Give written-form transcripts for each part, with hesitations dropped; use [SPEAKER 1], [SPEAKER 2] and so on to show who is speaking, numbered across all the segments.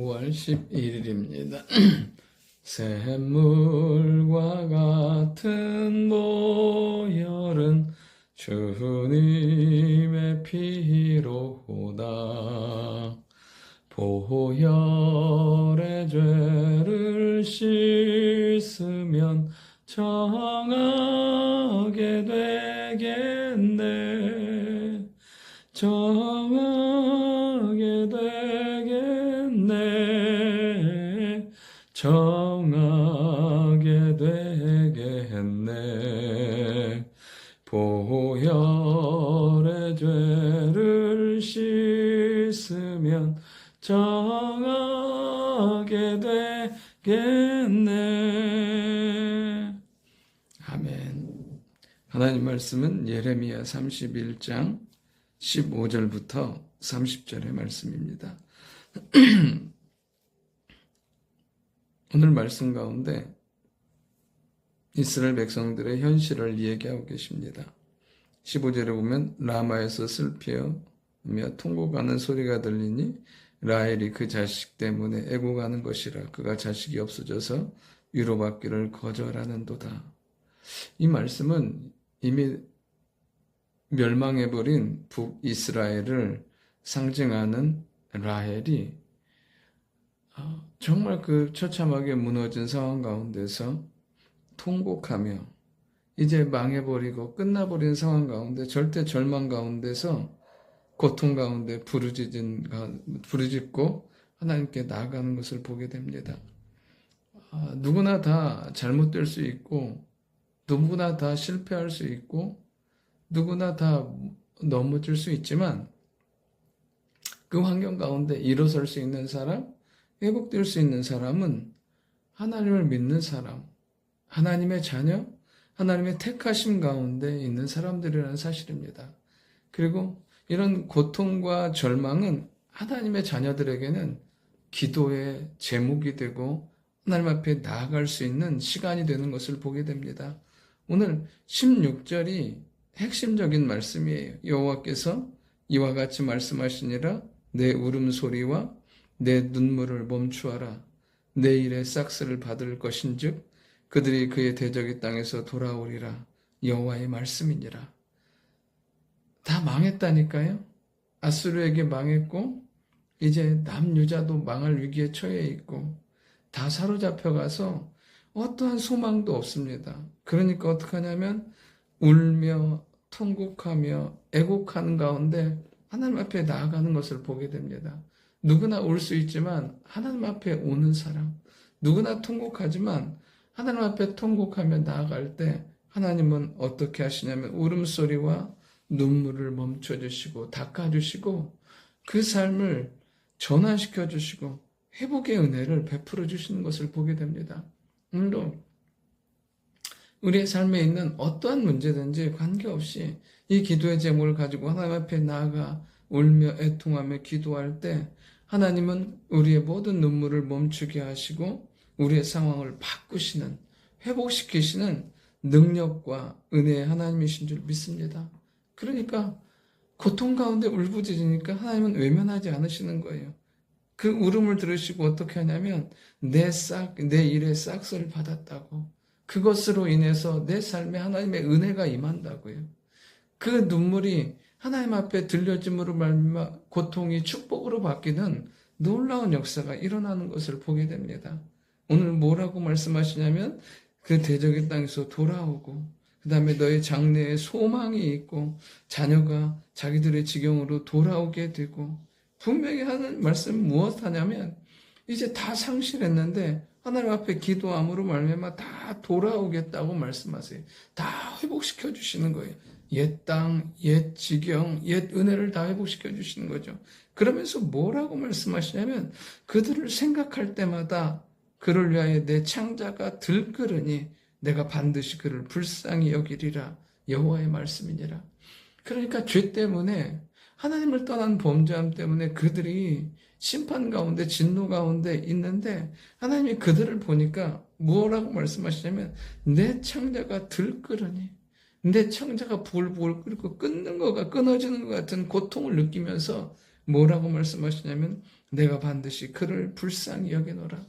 [SPEAKER 1] 5월 11일입니다. 샘물과 같은 보혈은 주님의 피로다. 보혈의 죄를 씻으면 정하게 되겠네. 정하게 되겠네. 정하게 되겠네. 보혈의 죄를 씻으면 정하게 되겠네. 아멘. 하나님 말씀은 예레미야 31장 15절부터 30절의 말씀입니다. 오늘 말씀 가운데 이스라엘 백성들의 현실을 얘기하고 계십니다. 15절에 보면 라마에서 슬피며 통곡하는 소리가 들리니 라헬이 그 자식 때문에 애곡하는 것이라. 그가 자식이 없어져서 위로받기를 거절하는도다. 이 말씀은 이미 멸망해버린 북이스라엘을 상징하는 라헬이 정말 그 처참하게 무너진 상황 가운데서 통곡하며 이제 망해버리고 끝나버린 상황 가운데 절대 절망 가운데서 고통 가운데 부르짖고 하나님께 나아가는 것을 보게 됩니다. 누구나 다 잘못될 수 있고 누구나 다 실패할 수 있고 누구나 다 넘어질 수 있지만 그 환경 가운데 일어설 수 있는 사람, 회복될 수 있는 사람은 하나님을 믿는 사람, 하나님의 자녀, 하나님의 택하심 가운데 있는 사람들이라는 사실입니다. 그리고 이런 고통과 절망은 하나님의 자녀들에게는 기도의 제목이 되고 하나님 앞에 나아갈 수 있는 시간이 되는 것을 보게 됩니다. 오늘 16절이 핵심적인 말씀이에요. 여호와께서 이와 같이 말씀하시니라. 내 울음소리와 내 눈물을 멈추어라. 내 일의 싹스를 받을 것인즉 그들이 그의 대적의 땅에서 돌아오리라. 여호와의 말씀이니라. 다 망했다니까요. 아수르에게 망했고 이제 남유다도 망할 위기에 처해 있고 다 사로잡혀가서 어떠한 소망도 없습니다. 그러니까 어떻게 하냐면 울며 통곡하며 애곡하는 가운데 하나님 앞에 나아가는 것을 보게 됩니다. 누구나 올 수 있지만 하나님 앞에 오는 사람, 누구나 통곡하지만 하나님 앞에 통곡하며 나아갈 때 하나님은 어떻게 하시냐면 울음소리와 눈물을 멈춰주시고 닦아주시고 그 삶을 전환시켜주시고 회복의 은혜를 베풀어 주시는 것을 보게 됩니다. 물론 우리의 삶에 있는 어떠한 문제든지 관계없이 이 기도의 제목을 가지고 하나님 앞에 나아가 울며 애통하며 기도할 때 하나님은 우리의 모든 눈물을 멈추게 하시고 우리의 상황을 바꾸시는, 회복시키시는 능력과 은혜의 하나님이신 줄 믿습니다. 그러니까 고통 가운데 울부짖으니까 하나님은 외면하지 않으시는 거예요. 그 울음을 들으시고 어떻게 하냐면 내 일의 싹스를 받았다고, 그것으로 인해서 내 삶에 하나님의 은혜가 임한다고요. 그 눈물이 하나님 앞에 들려짐으로 말미암아 고통이 축복으로 바뀌는 놀라운 역사가 일어나는 것을 보게 됩니다. 오늘 뭐라고 말씀하시냐면 그 대적의 땅에서 돌아오고 그 다음에 너의 장래에 소망이 있고 자녀가 자기들의 지경으로 돌아오게 되고, 분명히 하는 말씀 무엇 하냐면 이제 다 상실했는데 하나님 앞에 기도함으로 말미암아 다 돌아오겠다고 말씀하세요. 다 회복시켜 주시는 거예요. 옛 땅, 옛 지경, 옛 은혜를 다 회복시켜 주시는 거죠. 그러면서 뭐라고 말씀하시냐면 그들을 생각할 때마다 그를 위하여 내 창자가 들끓으니 내가 반드시 그를 불쌍히 여기리라. 여호와의 말씀이니라. 그러니까 죄 때문에 하나님을 떠난 범죄함 때문에 그들이 심판 가운데 진노 가운데 있는데 하나님이 그들을 보니까 뭐라고 말씀하시냐면 내 창자가 들끓으니, 내 창자가 부글부글 끓고 끊어지는 것 같은 고통을 느끼면서 뭐라고 말씀하시냐면 내가 반드시 그를 불쌍히 여기노라.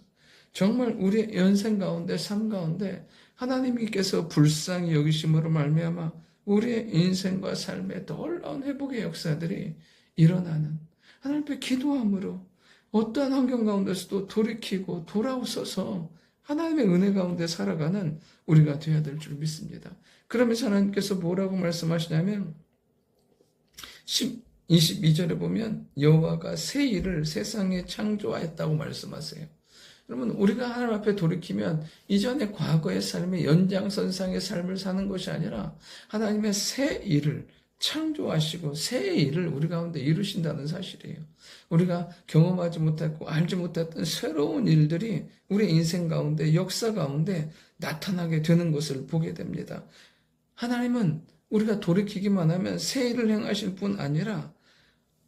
[SPEAKER 1] 정말 우리의 연생 가운데 삶 가운데 하나님께서 불쌍히 여기심으로 말미암아 우리의 인생과 삶의 놀라운 회복의 역사들이 일어나는 하나님 앞에 기도함으로 어떠한 환경 가운데서도 돌이키고 돌아서서 하나님의 은혜 가운데 살아가는 우리가 되어야 될 줄 믿습니다. 그러면서 하나님께서 뭐라고 말씀하시냐면 22절에 보면 여호와가 새 일을 세상에 창조하였다고 말씀하세요. 여러분 우리가 하나님 앞에 돌이키면 이전의 과거의 삶의 연장선상의 삶을 사는 것이 아니라 하나님의 새 일을 창조하시고 새 일을 우리 가운데 이루신다는 사실이에요. 우리가 경험하지 못했고 알지 못했던 새로운 일들이 우리 인생 가운데 역사 가운데 나타나게 되는 것을 보게 됩니다. 하나님은 우리가 돌이키기만 하면 새 일을 행하실 뿐 아니라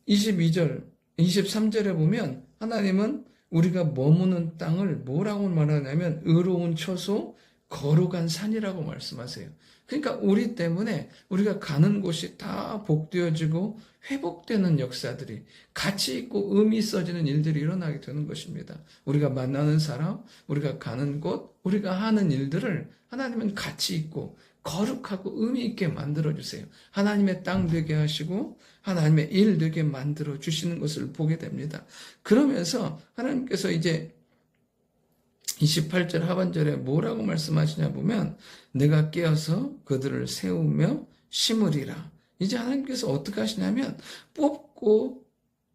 [SPEAKER 1] 22절, 23절에 보면 하나님은 우리가 머무는 땅을 뭐라고 말하냐면 의로운 처소, 거룩한 산이라고 말씀하세요. 그러니까 우리 때문에 우리가 가는 곳이 다 복되어지고 회복되는 역사들이 가치 있고 의미 있어지는 일들이 일어나게 되는 것입니다. 우리가 만나는 사람, 우리가 가는 곳, 우리가 하는 일들을 하나님은 가치 있고 거룩하고 의미 있게 만들어주세요. 하나님의 땅 되게 하시고 하나님의 일 되게 만들어 주시는 것을 보게 됩니다. 그러면서 하나님께서 이제 28절 하반절에 뭐라고 말씀하시냐 보면 내가 깨어서 그들을 세우며 심으리라. 이제 하나님께서 어떻게 하시냐면 뽑고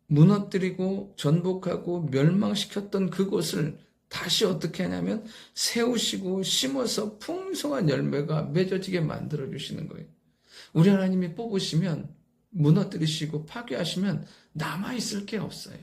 [SPEAKER 1] 무너뜨리고 전복하고 멸망시켰던 그곳을 다시 어떻게 하냐면 세우시고 심어서 풍성한 열매가 맺어지게 만들어 주시는 거예요. 우리 하나님이 뽑으시면 무너뜨리시고 파괴하시면 남아있을 게 없어요.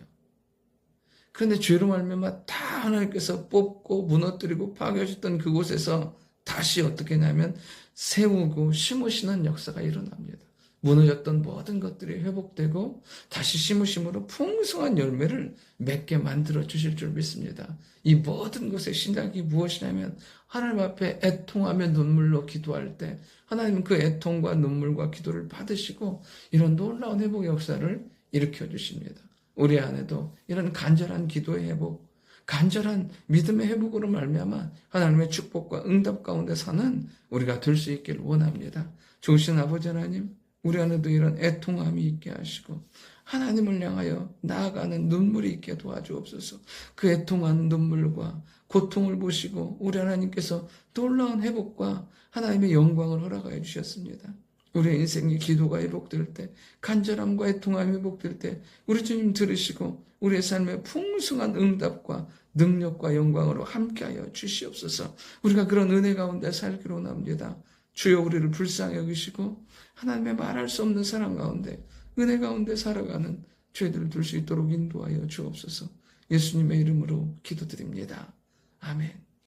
[SPEAKER 1] 그런데 죄로 말미암아 다 하나님께서 뽑고 무너뜨리고 파괴하셨던 그곳에서 다시 어떻게 하냐면 세우고 심으시는 역사가 일어납니다. 무너졌던 모든 것들이 회복되고 다시 심으심으로 풍성한 열매를 맺게 만들어 주실 줄 믿습니다. 이 모든 것의 시작이 무엇이냐면 하나님 앞에 애통하며 눈물로 기도할 때 하나님은 그 애통과 눈물과 기도를 받으시고 이런 놀라운 회복의 역사를 일으켜 주십니다. 우리 안에도 이런 간절한 기도의 회복, 간절한 믿음의 회복으로 말미암아 하나님의 축복과 응답 가운데 사는 우리가 될 수 있기를 원합니다. 좋으신 아버지 하나님, 우리 안에도 이런 애통함이 있게 하시고 하나님을 향하여 나아가는 눈물이 있게 도와주옵소서. 그 애통한 눈물과 고통을 보시고 우리 하나님께서 놀라운 회복과 하나님의 영광을 허락하여 주셨습니다. 우리의 인생의 기도가 회복될 때, 간절함과 애통함이 회복될 때 우리 주님 들으시고 우리의 삶에 풍성한 응답과 능력과 영광으로 함께하여 주시옵소서. 우리가 그런 은혜 가운데 살기로 원합니다. 주여 우리를 불쌍히 여기시고 하나님의 말할 수 없는 사랑 가운데 은혜 가운데 살아가는 저희들을 둘 수 있도록 인도하여 주옵소서. 예수님의 이름으로 기도드립니다. 아멘.